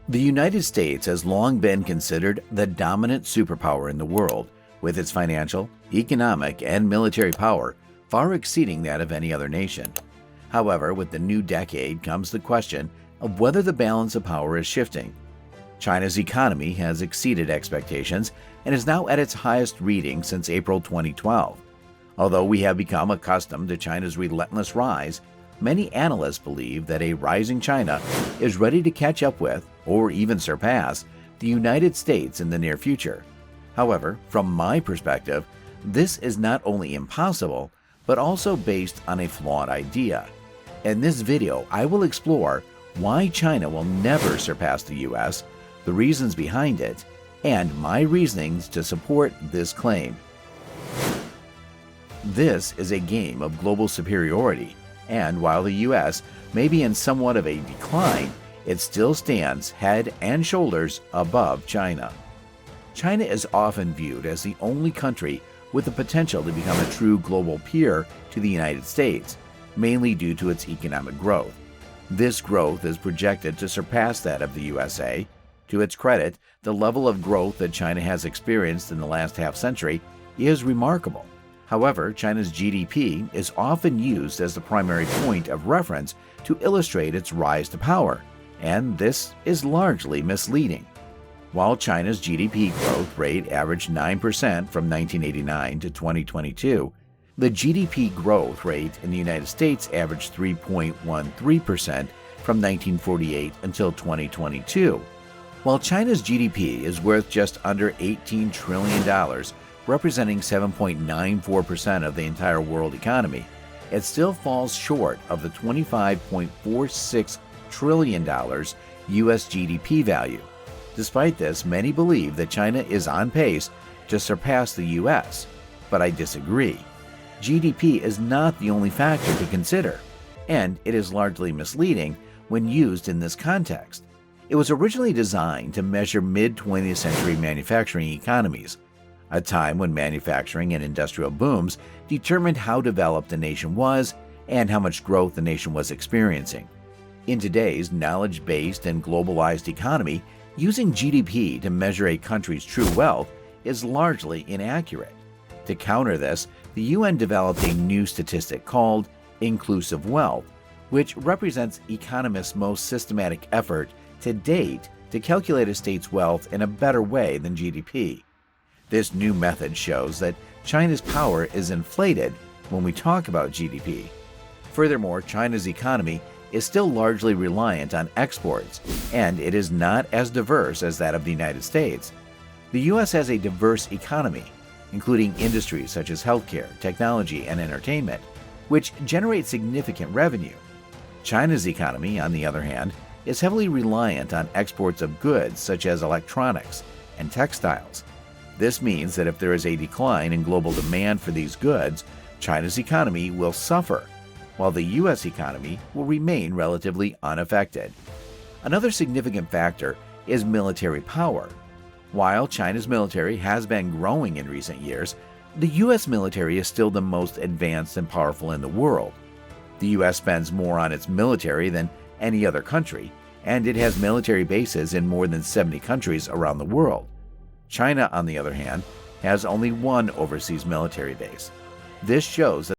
The United States has long been considered the dominant superpower in the world, with its financial, economic, and military power far exceeding that of any other nation. However, with the new decade comes the question of whether the balance of power is shifting. China's economy has exceeded expectations and is now at its highest reading since April 2012. Although we have become accustomed to China's relentless rise, many analysts believe that a rising China is ready to catch up with, or even surpass, the United States in the near future. However, from my perspective, this is not only impossible, but also based on a flawed idea. In this video, I will explore why China will never surpass the US, the reasons behind it, and my reasonings to support this claim. This is a game of global superiority, and while the US may be in somewhat of a decline, it still stands head and shoulders above China. China is often viewed as the only country with the potential to become a true global peer to the United States, mainly due to its economic growth. This growth is projected to surpass that of the USA. To its credit, the level of growth that China has experienced in the last half-century is remarkable. However, China's GDP is often used as the primary point of reference to illustrate its rise to power, and this is largely misleading. While China's GDP growth rate averaged 9% from 1989 to 2022, the GDP growth rate in the United States averaged 3.13% from 1948 until 2022. While China's GDP is worth just under $18 trillion, representing 7.94% of the entire world economy, it still falls short of the $25.46 trillion US GDP value. Despite this, many believe that China is on pace to surpass the US, but I disagree. GDP is not the only factor to consider, and it is largely misleading when used in this context. It was originally designed to measure mid-20th century manufacturing economies, a time when manufacturing and industrial booms determined how developed a nation was and how much growth the nation was experiencing. In today's knowledge-based and globalized economy, using GDP to measure a country's true wealth is largely inaccurate. To counter this, the UN developed a new statistic called inclusive wealth, which represents economists' most systematic effort to date to calculate a state's wealth in a better way than GDP. This new method shows that China's power is inflated when we talk about GDP. Furthermore, China's economy is still largely reliant on exports, and it is not as diverse as that of the United States. The US has a diverse economy, including industries such as healthcare, technology, and entertainment, which generate significant revenue. China's economy, on the other hand, is heavily reliant on exports of goods such as electronics and textiles. This means that if there is a decline in global demand for these goods, China's economy will suffer, while the U.S. economy will remain relatively unaffected. Another significant factor is military power. While China's military has been growing in recent years, the U.S. military is still the most advanced and powerful in the world. The U.S. spends more on its military than any other country, and it has military bases in more than 70 countries around the world. China, on the other hand, has only one overseas military base. This shows that